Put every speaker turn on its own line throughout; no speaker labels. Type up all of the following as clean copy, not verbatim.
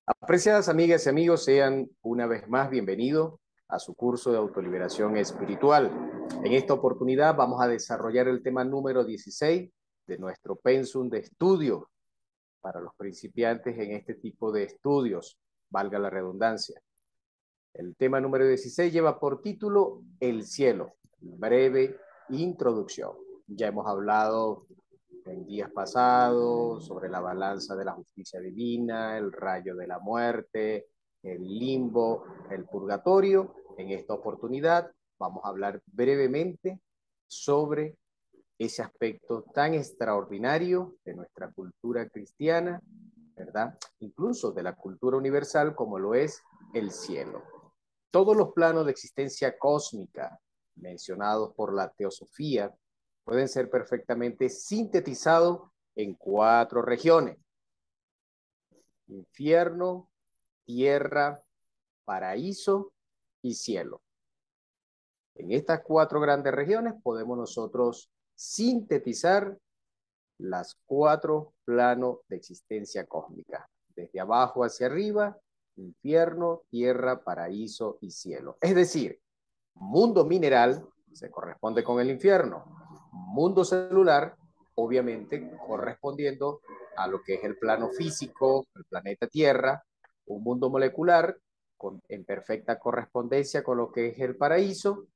Apreciadas amigas y amigos, sean una vez más bienvenidos a su curso de autoliberación espiritual. En esta oportunidad vamos a desarrollar el tema número 16 de nuestro pensum de estudio para los principiantes en este tipo de estudios, valga la redundancia. El tema número 16 lleva por título El cielo, breve introducción. Ya hemos hablado en días pasados sobre la balanza de la justicia divina, el rayo de la muerte, el limbo, el purgatorio. En esta oportunidad vamos a hablar brevemente sobre ese aspecto tan extraordinario de nuestra cultura cristiana, ¿verdad? Incluso de la cultura universal como lo es el cielo. Todos los planos de existencia cósmica mencionados por la teosofía pueden ser perfectamente sintetizados en 4 regiones: infierno, tierra, paraíso y cielo. En estas 4 grandes regiones podemos nosotros sintetizar las 4 planos de existencia cósmica, desde abajo hacia arriba: infierno, tierra, paraíso y cielo. Es decir, mundo mineral se corresponde con el infierno, mundo celular, obviamente correspondiendo a lo que es el plano físico, el planeta Tierra, un mundo molecular en perfecta correspondencia con lo que es el paraíso,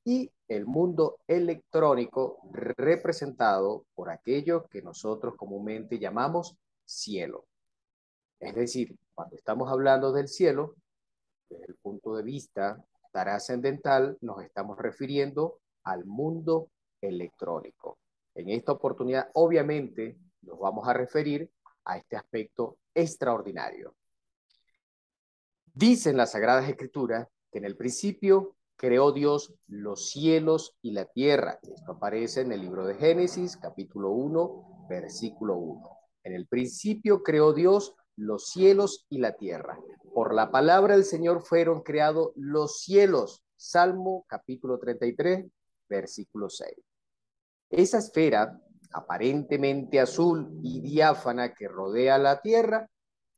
y el mundo electrónico representado por aquello que nosotros comúnmente llamamos cielo. Es decir, cuando estamos hablando del cielo, desde el punto de vista trascendental, nos estamos refiriendo al mundo electrónico. En esta oportunidad, obviamente, nos vamos a referir a este aspecto extraordinario. Dicen las Sagradas Escrituras que en el principio creó Dios los cielos y la tierra. Esto aparece en el libro de Génesis, capítulo 1, versículo 1. En el principio creó Dios los cielos y la tierra. Por la palabra del Señor fueron creados los cielos. Salmo capítulo 33, versículo 6. Esa esfera aparentemente azul y diáfana que rodea la tierra,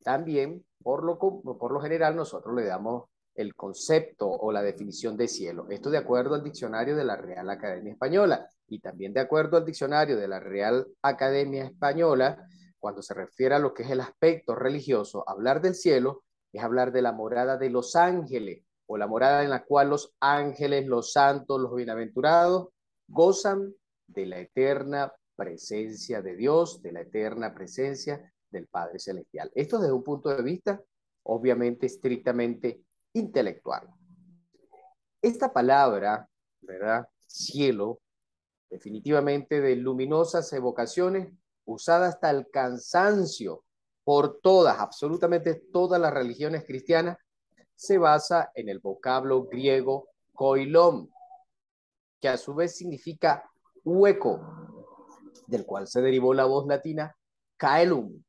también por lo general nosotros le damos el concepto o la definición de cielo. Esto de acuerdo al diccionario de la Real Academia Española, y también de acuerdo al diccionario de la Real Academia Española. Cuando se refiere a lo que es el aspecto religioso, hablar del cielo es hablar de la morada de los ángeles, o la morada en la cual los ángeles, los santos, los bienaventurados gozan de la eterna presencia de Dios, de la eterna presencia del Padre Celestial. Esto desde un punto de vista, obviamente, estrictamente intelectual. Esta palabra, ¿verdad? Cielo, definitivamente de luminosas evocaciones, usada hasta el cansancio por todas, absolutamente todas las religiones cristianas, se basa en el vocablo griego koilom, que a su vez significa hueco, del cual se derivó la voz latina caelum,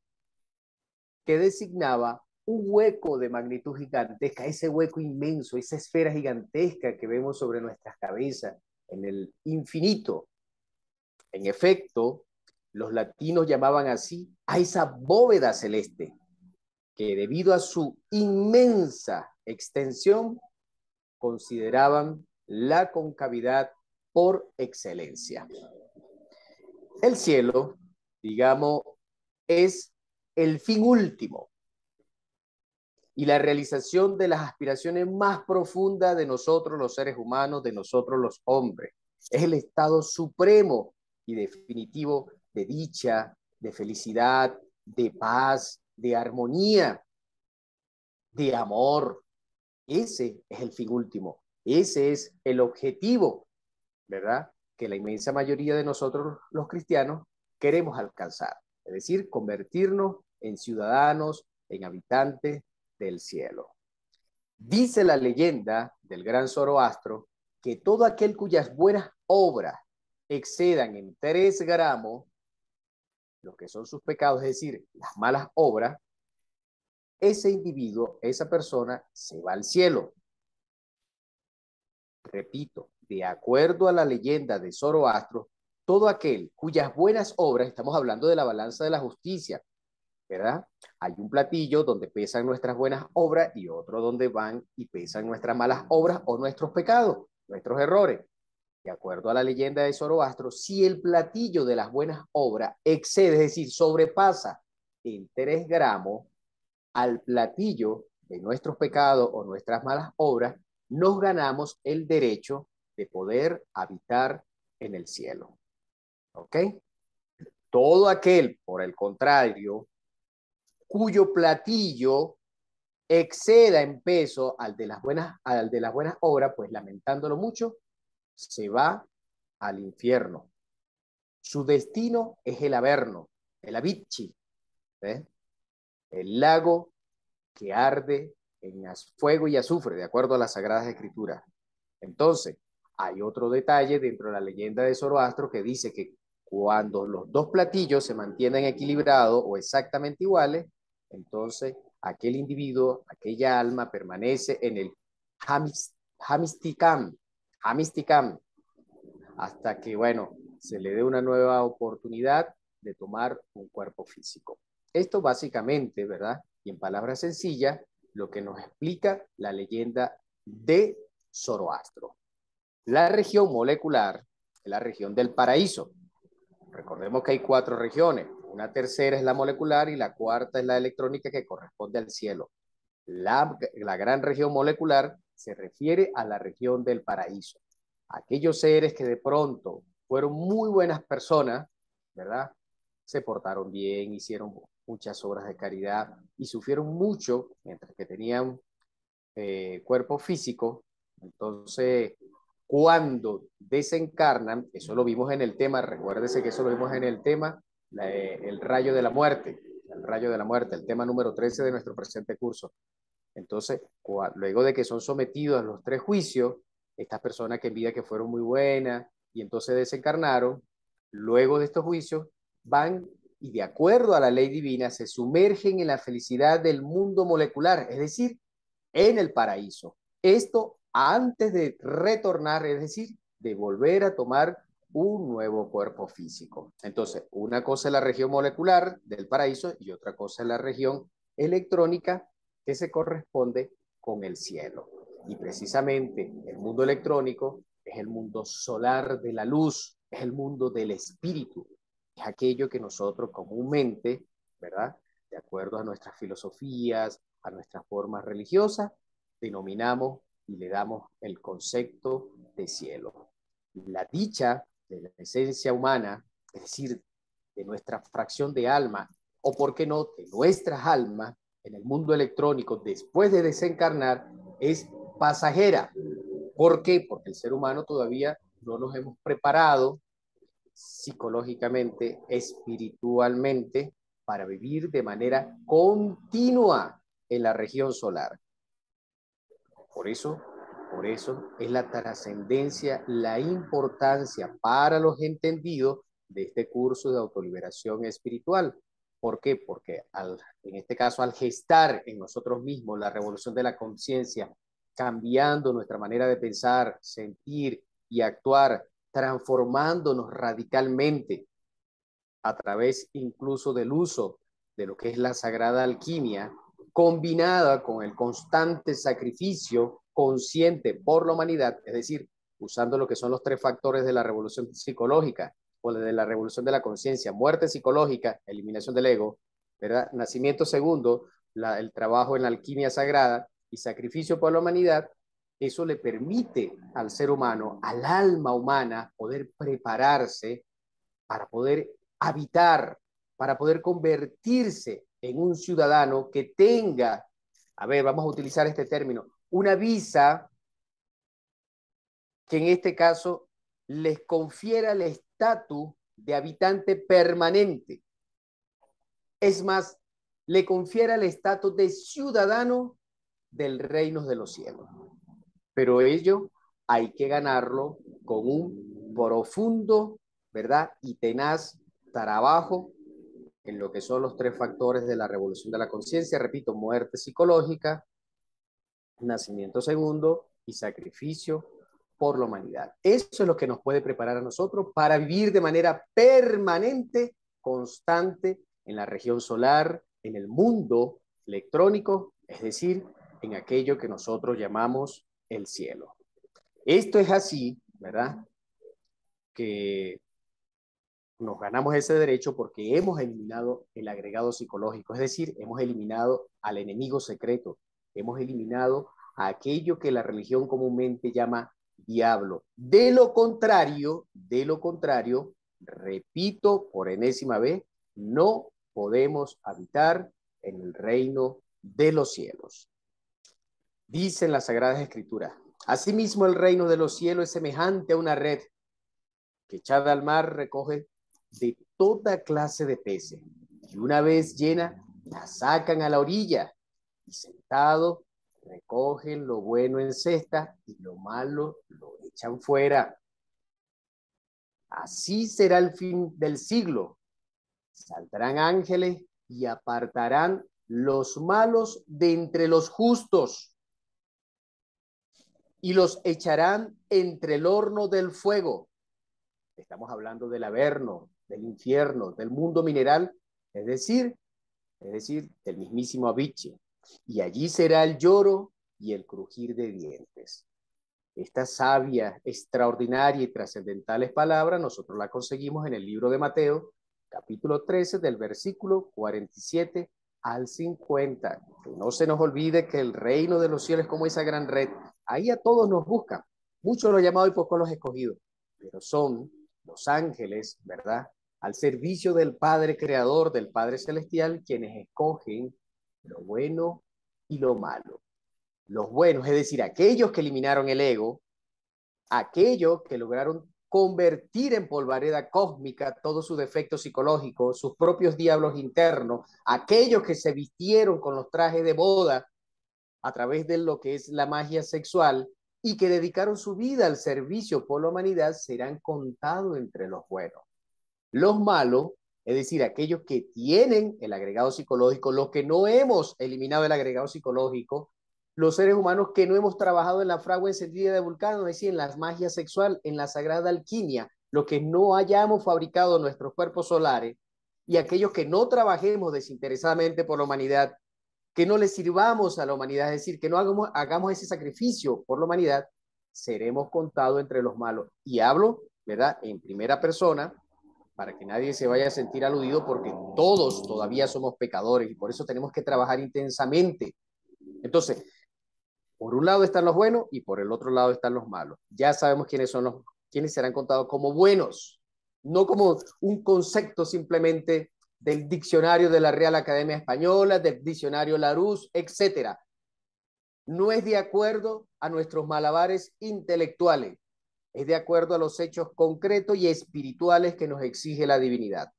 que designaba un hueco de magnitud gigantesca, ese hueco inmenso, esa esfera gigantesca que vemos sobre nuestras cabezas en el infinito. En efecto, los latinos llamaban así a esa bóveda celeste, que debido a su inmensa extensión consideraban la concavidad por excelencia. El cielo, digamos, es el fin último y la realización de las aspiraciones más profundas de nosotros los seres humanos, de nosotros los hombres. Es el estado supremo y definitivo de dicha, de felicidad, de paz, de armonía, de amor. Ese es el fin último. Ese es el objetivo, ¿verdad? Que la inmensa mayoría de nosotros los cristianos queremos alcanzar. Es decir, convertirnos en ciudadanos, en habitantes del cielo. Dice la leyenda del gran Zoroastro que todo aquel cuyas buenas obras excedan en 3 gramos, lo que son sus pecados, es decir, las malas obras, ese individuo, esa persona, se va al cielo. Repito, de acuerdo a la leyenda de Zoroastro, todo aquel cuyas buenas obras, estamos hablando de la balanza de la justicia, ¿verdad? Hay un platillo donde pesan nuestras buenas obras y otro donde van y pesan nuestras malas obras o nuestros pecados, nuestros errores. De acuerdo a la leyenda de Zoroastro, si el platillo de las buenas obras excede, es decir, sobrepasa en 3 gramos al platillo de nuestros pecados o nuestras malas obras, nos ganamos el derecho de poder habitar en el cielo. ¿Ok? Todo aquel, por el contrario, cuyo platillo exceda en peso al de las buenas obras, pues lamentándolo mucho, se va al infierno. Su destino es el Averno, el Avicii, ¿eh? El lago que arde en fuego y azufre, de acuerdo a las Sagradas Escrituras. Entonces, hay otro detalle dentro de la leyenda de Zoroastro que dice que cuando los dos platillos se mantienen equilibrados o exactamente iguales, entonces aquel individuo, aquella alma permanece en el Hamistikam, Hamistikam, hasta que, bueno, se le dé una nueva oportunidad de tomar un cuerpo físico. Esto básicamente, ¿verdad? Y en palabras sencillas, lo que nos explica la leyenda de Zoroastro. La región molecular es la región del paraíso. Recordemos que hay 4 regiones. Una tercera es la molecular y la cuarta es la electrónica que corresponde al cielo. La gran región molecular se refiere a la región del paraíso. Aquellos seres que de pronto fueron muy buenas personas, ¿verdad? Se portaron bien, hicieron muchas obras de caridad y sufrieron mucho mientras que tenían cuerpo físico. Entonces, cuando desencarnan, eso lo vimos en el tema, recuérdese que eso lo vimos en el tema, el rayo de la muerte, el rayo de la muerte, el tema número 13 de nuestro presente curso. Entonces, luego de que son sometidos a los 3 juicios, estas personas que en vida que fueron muy buenas y entonces desencarnaron, luego de estos juicios, van y de acuerdo a la ley divina se sumergen en la felicidad del mundo molecular, es decir, en el paraíso. Esto antes de retornar, es decir, de volver a tomar un nuevo cuerpo físico. Entonces, una cosa es la región molecular del paraíso y otra cosa es la región electrónica que se corresponde con el cielo. Y precisamente el mundo electrónico es el mundo solar de la luz, es el mundo del espíritu, es aquello que nosotros comúnmente, ¿verdad? De acuerdo a nuestras filosofías, a nuestras formas religiosas, denominamos y le damos el concepto de cielo. La dicha de la esencia humana, es decir, de nuestra fracción de alma, o por qué no, de nuestras almas, en el mundo electrónico, después de desencarnar, es pasajera. ¿Por qué? Porque el ser humano todavía no nos hemos preparado psicológicamente, espiritualmente, para vivir de manera continua en la región solar. Por eso, por eso es la trascendencia, la importancia para los entendidos de este curso de autoliberación espiritual. ¿Por qué? Porque en este caso, al gestar en nosotros mismos la revolución de la conciencia, cambiando nuestra manera de pensar, sentir y actuar, transformándonos radicalmente a través incluso del uso de lo que es la sagrada alquimia, combinada con el constante sacrificio consciente por la humanidad, es decir, usando lo que son los 3 factores de la revolución psicológica o de la revolución de la conciencia: muerte psicológica, eliminación del ego, ¿verdad? Nacimiento segundo, el trabajo en la alquimia sagrada y sacrificio por la humanidad. Eso le permite al ser humano, al alma humana, poder prepararse para poder habitar, para poder convertirse en un ciudadano que tenga, a ver, vamos a utilizar este término, una visa que en este caso les confiera el estatus de habitante permanente. Es más, le confiera el estatus de ciudadano del reino de los cielos. Pero ello hay que ganarlo con un profundo, ¿verdad? Y tenaz trabajo en lo que son los 3 factores de la revolución de la conciencia. Repito: muerte psicológica, nacimiento segundo y sacrificio por la humanidad. Eso es lo que nos puede preparar a nosotros para vivir de manera permanente, constante, en la región solar, en el mundo electrónico, es decir, en aquello que nosotros llamamos el cielo. Esto es así, ¿verdad? Que nos ganamos ese derecho porque hemos eliminado el agregado psicológico, es decir, hemos eliminado al enemigo secreto, hemos eliminado a aquello que la religión comúnmente llama diablo. De lo contrario, repito por enésima vez, no podemos habitar en el reino de los cielos. Dicen las Sagradas Escrituras, asimismo el reino de los cielos es semejante a una red que echada al mar recoge de toda clase de peces, y una vez llena, la sacan a la orilla, y sentado recogen lo bueno en cesta y lo malo lo echan fuera. Así será el fin del siglo. Saldrán ángeles y apartarán los malos de entre los justos y los echarán entre el horno del fuego. Estamos hablando del Averno, del infierno, del mundo mineral, es decir, del mismísimo Abiche. Y allí será el lloro y el crujir de dientes. Esta sabia, extraordinaria y trascendentales palabras nosotros la conseguimos en el libro de Mateo, capítulo 13, del versículo 47 al 50. Que no se nos olvide que el reino de los cielos es como esa gran red. Ahí a todos nos buscan. Muchos los llamados y pocos los escogidos, pero son los ángeles, ¿verdad? Al servicio del Padre Creador, del Padre Celestial, quienes escogen lo bueno y lo malo. Los buenos, es decir, aquellos que eliminaron el ego, aquellos que lograron convertir en polvareda cósmica todos sus defectos psicológicos, sus propios diablos internos, aquellos que se vistieron con los trajes de boda a través de lo que es la magia sexual y que dedicaron su vida al servicio por la humanidad, serán contados entre los buenos. Los malos, es decir, aquellos que tienen el agregado psicológico, los que no hemos eliminado el agregado psicológico, los seres humanos que no hemos trabajado en la fragua encendida de Vulcano, es decir, en la magia sexual, en la sagrada alquimia, los que no hayamos fabricado nuestros cuerpos solares, y aquellos que no trabajemos desinteresadamente por la humanidad, que no le sirvamos a la humanidad, es decir, que no hagamos ese sacrificio por la humanidad, seremos contados entre los malos. Y hablo, ¿verdad?, en primera persona, para que nadie se vaya a sentir aludido, porque todos todavía somos pecadores y por eso tenemos que trabajar intensamente. Entonces, por un lado están los buenos y por el otro lado están los malos. Ya sabemos quiénes serán contados como buenos, no como un concepto simplemente del diccionario de la Real Academia Española, del diccionario Larousse, etcétera. No es de acuerdo a nuestros malabares intelectuales, es de acuerdo a los hechos concretos y espirituales que nos exige la divinidad.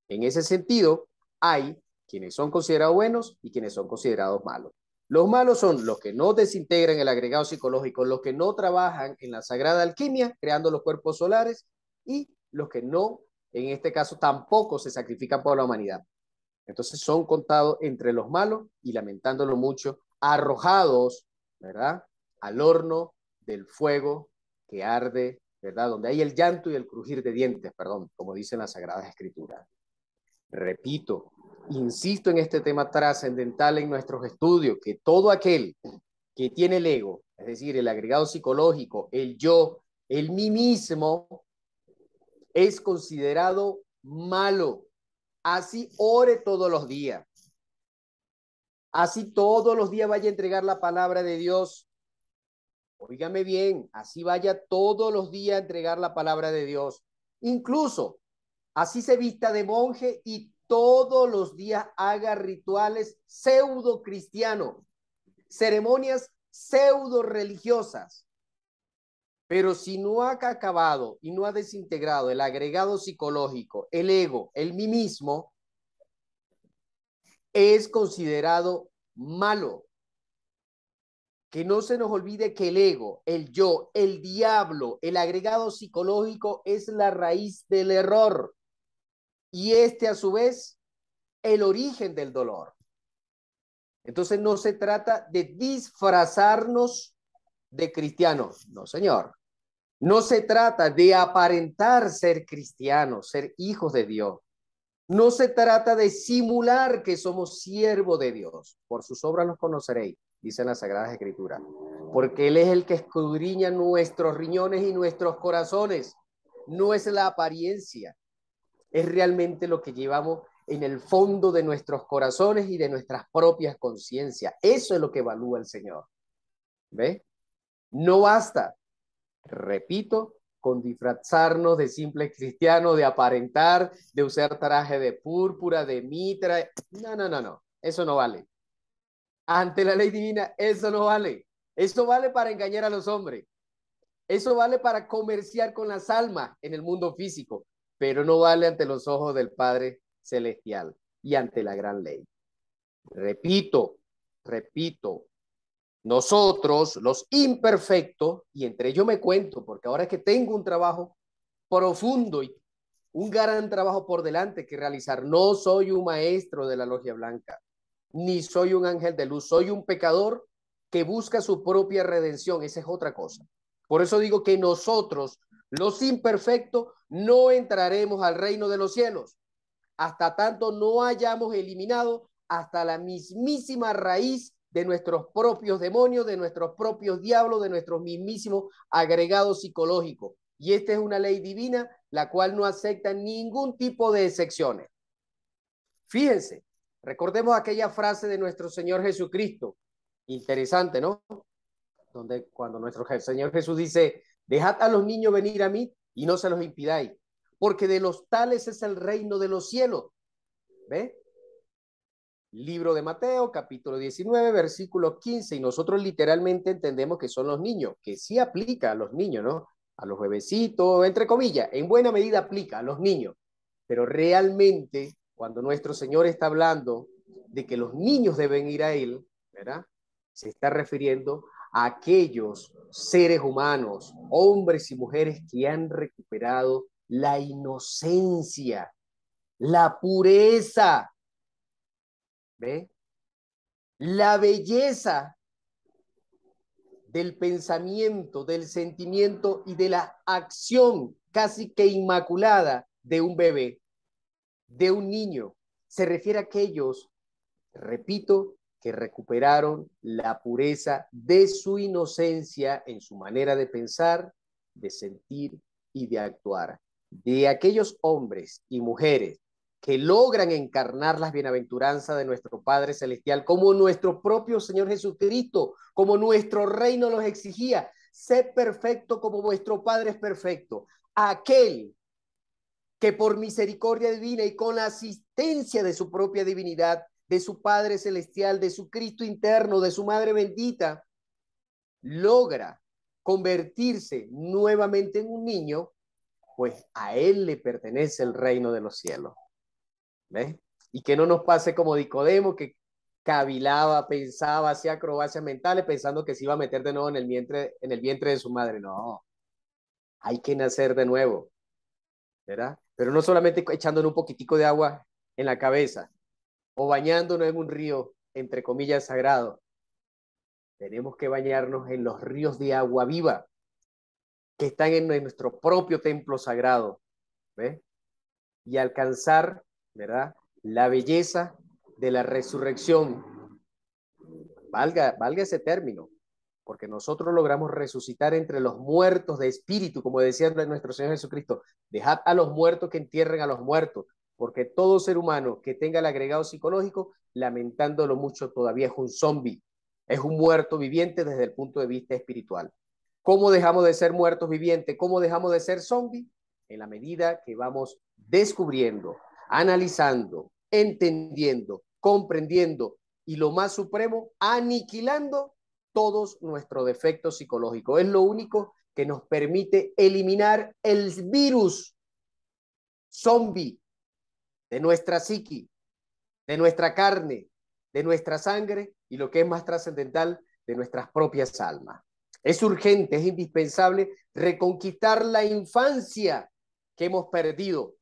En ese sentido, hay quienes son considerados buenos y quienes son considerados malos. Los malos son los que no desintegran el agregado psicológico, los que no trabajan en la sagrada alquimia, creando los cuerpos solares, y los que no, en este caso, tampoco se sacrifican por la humanidad. Entonces son contados entre los malos y, lamentándolo mucho, arrojados, ¿verdad?, al horno del fuego que arde, ¿verdad?, donde hay el llanto y el crujir de dientes, perdón, como dicen las Sagradas Escrituras. Repito, insisto en este tema trascendental en nuestros estudios, que todo aquel que tiene el ego, es decir, el agregado psicológico, el yo, el mí mismo, es considerado malo. Así ore todos los días. Así todos los días vaya a entregar la palabra de Dios. Óigame bien, así vaya todos los días a entregar la palabra de Dios. Incluso así se vista de monje y todos los días haga rituales pseudo cristianos, ceremonias pseudo religiosas. Pero si no ha acabado y no ha desintegrado el agregado psicológico, el ego, el mí mismo, es considerado malo. Que no se nos olvide que el ego, el yo, el diablo, el agregado psicológico es la raíz del error. Y este, a su vez, el origen del dolor. Entonces no se trata de disfrazarnos de cristianos. No, señor. No se trata de aparentar ser cristianos, ser hijos de Dios. No se trata de simular que somos siervos de Dios. Por sus obras los conoceréis, dicen las Sagradas Escrituras. Porque Él es el que escudriña nuestros riñones y nuestros corazones. No es la apariencia, es realmente lo que llevamos en el fondo de nuestros corazones y de nuestras propias conciencias. Eso es lo que evalúa el Señor. ¿Ve? No basta, repito, con disfrazarnos de simples cristianos, de aparentar, de usar traje de púrpura, de mitra. No, no, no, no. Eso no vale. Ante la ley divina, eso no vale. Eso vale para engañar a los hombres. Eso vale para comerciar con las almas en el mundo físico, pero no vale ante los ojos del Padre Celestial y ante la gran ley. Repito, repito, nosotros, los imperfectos, y entre ellos me cuento, porque ahora es que tengo un trabajo profundo y un gran trabajo por delante que realizar. No soy un maestro de la logia blanca, ni soy un ángel de luz, soy un pecador que busca su propia redención. Esa es otra cosa. Por eso digo que nosotros, los imperfectos, no entraremos al reino de los cielos hasta tanto no hayamos eliminado hasta la mismísima raíz de nuestros propios demonios, de nuestros propios diablos, de nuestros mismísimos agregados psicológicos. Y esta es una ley divina, la cual no acepta ningún tipo de excepciones. Fíjense, recordemos aquella frase de nuestro Señor Jesucristo. Interesante, ¿no? Donde cuando nuestro Señor Jesús dice, dejad a los niños venir a mí y no se los impidáis, porque de los tales es el reino de los cielos. ¿Ve? Libro de Mateo, capítulo 19, versículo 15, y nosotros literalmente entendemos que son los niños, que sí aplica a los niños, ¿no? A los bebecitos, entre comillas, en buena medida aplica a los niños, pero realmente cuando nuestro Señor está hablando de que los niños deben ir a Él, ¿verdad? Se está refiriendo a aquellos seres humanos, hombres y mujeres que han recuperado la inocencia, la pureza, ¿ve? La belleza del pensamiento, del sentimiento y de la acción casi que inmaculada de un bebé, de un niño. Se refiere a aquellos, repito, que recuperaron la pureza de su inocencia en su manera de pensar, de sentir y de actuar. De aquellos hombres y mujeres que logran encarnar las bienaventuranzas de nuestro Padre Celestial, como nuestro propio Señor Jesucristo, como nuestro reino los exigía. Sé perfecto como vuestro Padre es perfecto. Aquel que por misericordia divina y con la asistencia de su propia divinidad, de su Padre Celestial, de su Cristo interno, de su Madre bendita, logra convertirse nuevamente en un niño, pues a él le pertenece el reino de los cielos. ¿Ves? Y que no nos pase como Nicodemo, que cavilaba, pensaba, hacía acrobacias mentales, pensando que se iba a meter de nuevo en el vientre de su madre. No, hay que nacer de nuevo, ¿verdad? Pero no solamente echándole un poquitico de agua en la cabeza o bañándonos en un río, entre comillas, sagrado. Tenemos que bañarnos en los ríos de agua viva que están en nuestro propio templo sagrado, ¿ves? Y alcanzar, ¿verdad? La belleza de la resurrección. Valga ese término, porque nosotros logramos resucitar entre los muertos de espíritu, como decía nuestro Señor Jesucristo, dejad a los muertos que entierren a los muertos, porque todo ser humano que tenga el agregado psicológico, lamentándolo mucho, todavía es un zombie, es un muerto viviente desde el punto de vista espiritual. ¿Cómo dejamos de ser muertos vivientes? ¿Cómo dejamos de ser zombies? En la medida que vamos descubriendo, analizando, entendiendo, comprendiendo y lo más supremo, aniquilando todos nuestros defectos psicológicos. Es lo único que nos permite eliminar el virus zombie de nuestra psiqui, de nuestra carne, de nuestra sangre y lo que es más trascendental, de nuestras propias almas. Es urgente, es indispensable reconquistar la infancia que hemos perdido.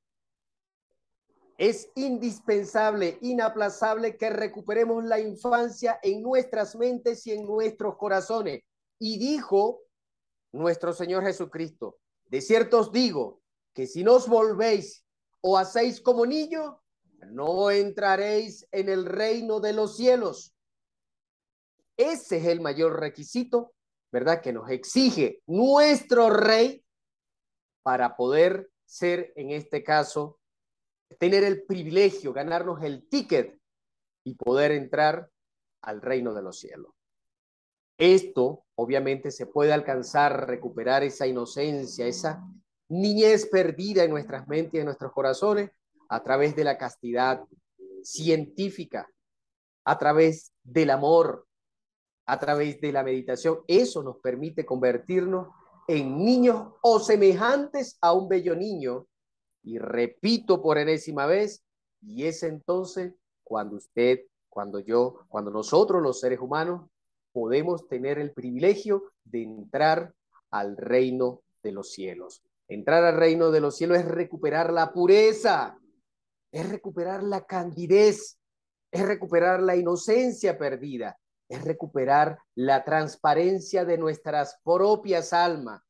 Es indispensable, inaplazable que recuperemos la infancia en nuestras mentes y en nuestros corazones. Y dijo nuestro Señor Jesucristo, de cierto os digo que si no os volvéis o hacéis como niños, no entraréis en el reino de los cielos. Ese es el mayor requisito, ¿verdad? Que nos exige nuestro rey para poder ser, en este caso, tener el privilegio, ganarnos el ticket y poder entrar al reino de los cielos. Esto, obviamente, se puede alcanzar, recuperar esa inocencia, esa niñez perdida en nuestras mentes y en nuestros corazones a través de la castidad científica, a través del amor, a través de la meditación. Eso nos permite convertirnos en niños o semejantes a un bello niño. Y repito por enésima vez, y es entonces cuando usted, cuando yo, cuando nosotros los seres humanos podemos tener el privilegio de entrar al reino de los cielos. Entrar al reino de los cielos es recuperar la pureza, es recuperar la candidez, es recuperar la inocencia perdida, es recuperar la transparencia de nuestras propias almas.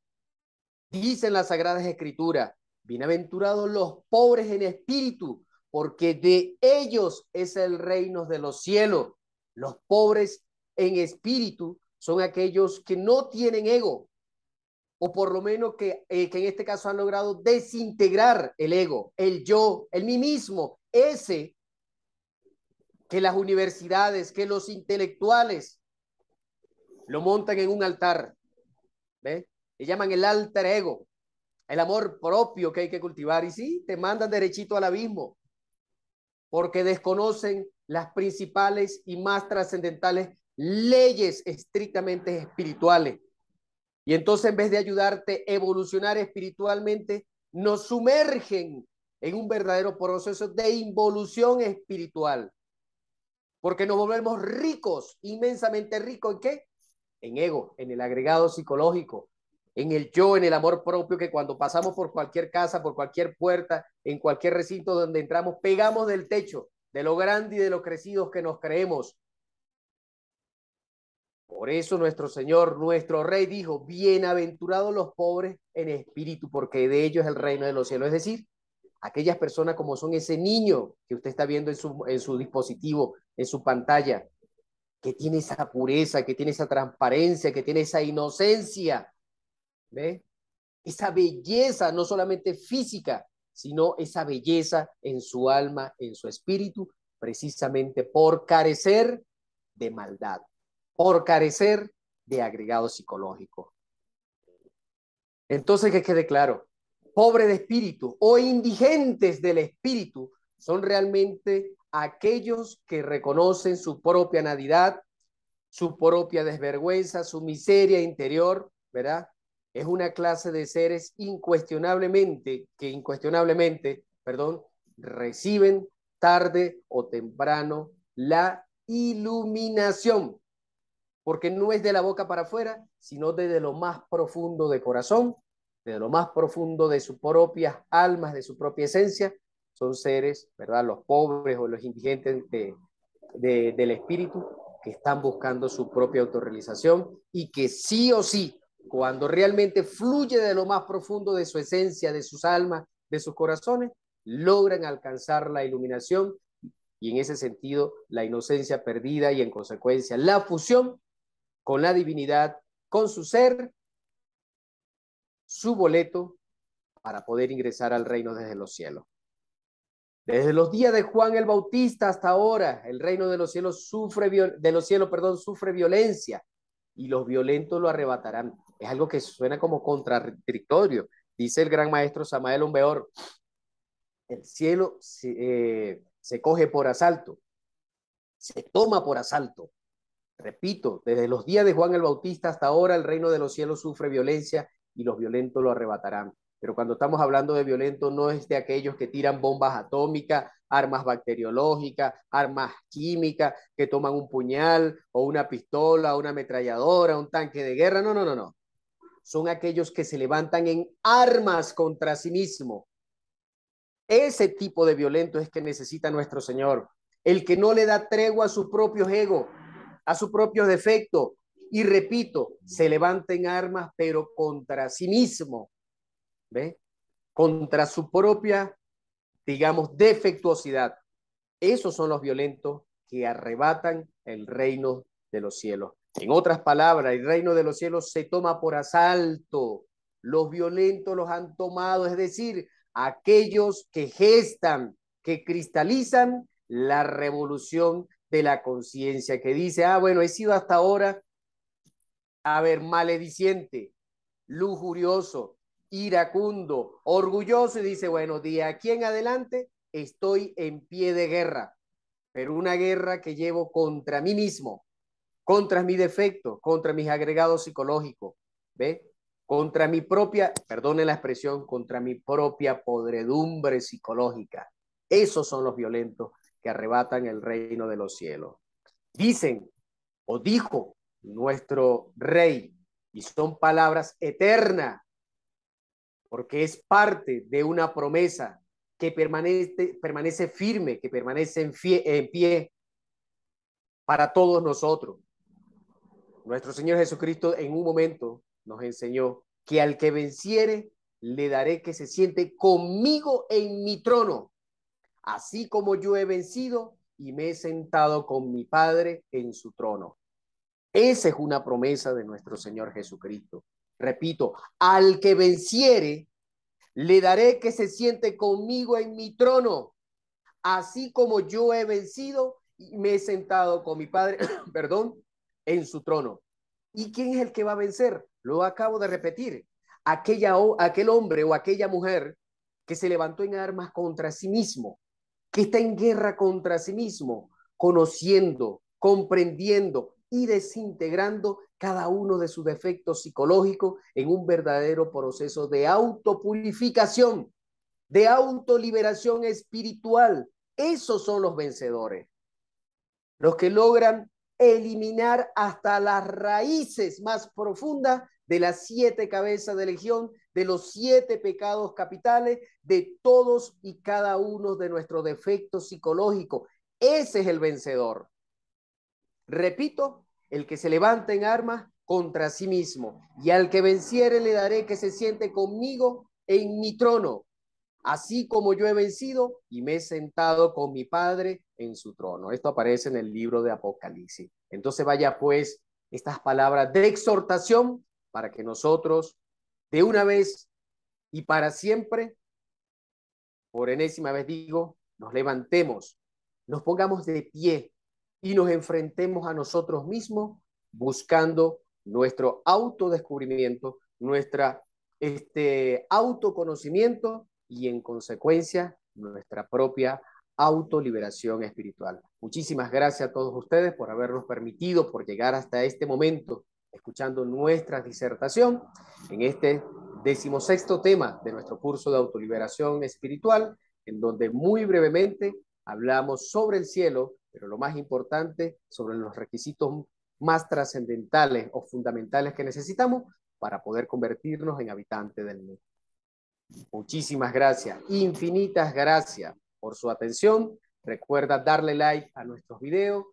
Dicen las Sagradas Escrituras, bienaventurados los pobres en espíritu, porque de ellos es el reino de los cielos. Los pobres en espíritu son aquellos que no tienen ego, o por lo menos que en este caso han logrado desintegrar el ego, el yo, el mí mismo, ese que las universidades, que los intelectuales lo montan en un altar, ¿ves? Le llaman el alter ego, el amor propio que hay que cultivar. Y sí, te mandan derechito al abismo, porque desconocen las principales y más trascendentales leyes estrictamente espirituales. Y entonces, en vez de ayudarte a evolucionar espiritualmente, nos sumergen en un verdadero proceso de involución espiritual, porque nos volvemos ricos, inmensamente ricos. ¿En qué? En ego, en el agregado psicológico, en el yo, en el amor propio, que cuando pasamos por cualquier casa, por cualquier puerta, en cualquier recinto donde entramos, pegamos del techo, de lo grande y de lo crecidos que nos creemos. Por eso nuestro Señor, nuestro Rey dijo, bienaventurados los pobres en espíritu, porque de ellos es el reino de los cielos. Es decir, aquellas personas como son ese niño que usted está viendo en su dispositivo, en su pantalla, que tiene esa pureza, que tiene esa transparencia, que tiene esa inocencia, ¿ve? Esa belleza, no solamente física, sino esa belleza en su alma, en su espíritu, precisamente por carecer de maldad, por carecer de agregado psicológico. Entonces, que quede claro, pobre de espíritu o indigentes del espíritu son realmente aquellos que reconocen su propia nadidad, su propia desvergüenza, su miseria interior, ¿verdad? Es una clase de seres incuestionablemente, perdón, reciben tarde o temprano la iluminación, porque no es de la boca para afuera, sino desde lo más profundo de corazón, desde lo más profundo de sus propias almas, de su propia esencia. Son seres, ¿verdad? Los pobres o los indigentes del espíritu, que están buscando su propia autorrealización y que sí o sí, cuando realmente fluye de lo más profundo de su esencia, de sus almas, de sus corazones, logran alcanzar la iluminación y en ese sentido la inocencia perdida y en consecuencia la fusión con la divinidad, con su ser, su boleto para poder ingresar al reino desde los cielos. Desde los días de Juan el Bautista hasta ahora, el reino de los cielos sufre violencia y los violentos lo arrebatarán. Es algo que suena como contradictorio. Dice el gran maestro Samael Aumbeor, el cielo se coge por asalto, se toma por asalto. Repito, desde los días de Juan el Bautista hasta ahora, el reino de los cielos sufre violencia y los violentos lo arrebatarán. Pero cuando estamos hablando de violentos, no es de aquellos que tiran bombas atómicas, armas bacteriológicas, armas químicas, que toman un puñal o una pistola, una ametralladora, un tanque de guerra. No, no, no, no. Son aquellos que se levantan en armas contra sí mismo. Ese tipo de violento es que necesita nuestro Señor. El que no le da tregua a sus propios egos, a sus propios defectos. Y repito, se levanta en armas, pero contra sí mismo. ¿Ve? Contra su propia, digamos, defectuosidad. Esos son los violentos que arrebatan el reino de los cielos. En otras palabras, el reino de los cielos se toma por asalto. Los violentos los han tomado, es decir, aquellos que gestan, que cristalizan la revolución de la conciencia, que dice, bueno, he sido hasta ahora, malediciente, lujurioso, iracundo, orgulloso, y dice, bueno, de aquí en adelante estoy en pie de guerra, pero una guerra que llevo contra mí mismo, contra mis defectos, contra mis agregados psicológicos, ¿ve? Contra mi propia, perdone la expresión, contra mi propia podredumbre psicológica. Esos son los violentos que arrebatan el reino de los cielos. Dicen, o dijo nuestro rey, y son palabras eternas, porque es parte de una promesa que permanece firme, que permanece en pie para todos nosotros. Nuestro Señor Jesucristo en un momento nos enseñó que al que venciere, le daré que se siente conmigo en mi trono, así como yo he vencido y me he sentado con mi Padre en su trono. Esa es una promesa de nuestro Señor Jesucristo. Repito, al que venciere, le daré que se siente conmigo en mi trono, así como yo he vencido y me he sentado con mi Padre, perdón, en su trono. ¿Y quién es el que va a vencer? Lo acabo de repetir. Aquel hombre o aquella mujer que se levantó en armas contra sí mismo, que está en guerra contra sí mismo, conociendo, comprendiendo y desintegrando cada uno de sus defectos psicológicos en un verdadero proceso de autopurificación, de autoliberación espiritual. Esos son los vencedores, los que logran eliminar hasta las raíces más profundas de las 7 cabezas de legión, de los 7 pecados capitales, de todos y cada uno de nuestros defectos psicológicos. Ese es el vencedor. Repito, el que se levanta en armas contra sí mismo, y al que venciere le daré que se siente conmigo en mi trono, así como yo he vencido y me he sentado con mi Padre en su trono. Esto aparece en el libro de Apocalipsis. Entonces vaya pues estas palabras de exhortación para que nosotros de una vez y para siempre, por enésima vez digo, nos levantemos, nos pongamos de pie y nos enfrentemos a nosotros mismos buscando nuestro autodescubrimiento, nuestra autoconocimiento y en consecuencia nuestra propia autoliberación espiritual. Muchísimas gracias a todos ustedes por habernos permitido, por llegar hasta este momento, escuchando nuestra disertación en este 16º tema de nuestro curso de autoliberación espiritual, en donde muy brevemente hablamos sobre el cielo, pero lo más importante, sobre los requisitos más trascendentales o fundamentales que necesitamos para poder convertirnos en habitantes del mundo. Muchísimas gracias, infinitas gracias por su atención. Recuerda darle like a nuestros videos,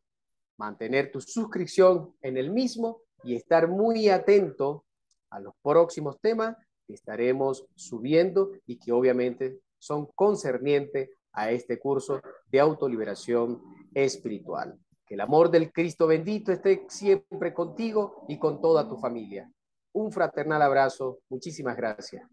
mantener tu suscripción en el mismo y estar muy atento a los próximos temas que estaremos subiendo y que obviamente son concernientes a este curso de autoliberación espiritual. Que el amor del Cristo bendito esté siempre contigo y con toda tu familia. Un fraternal abrazo. Muchísimas gracias.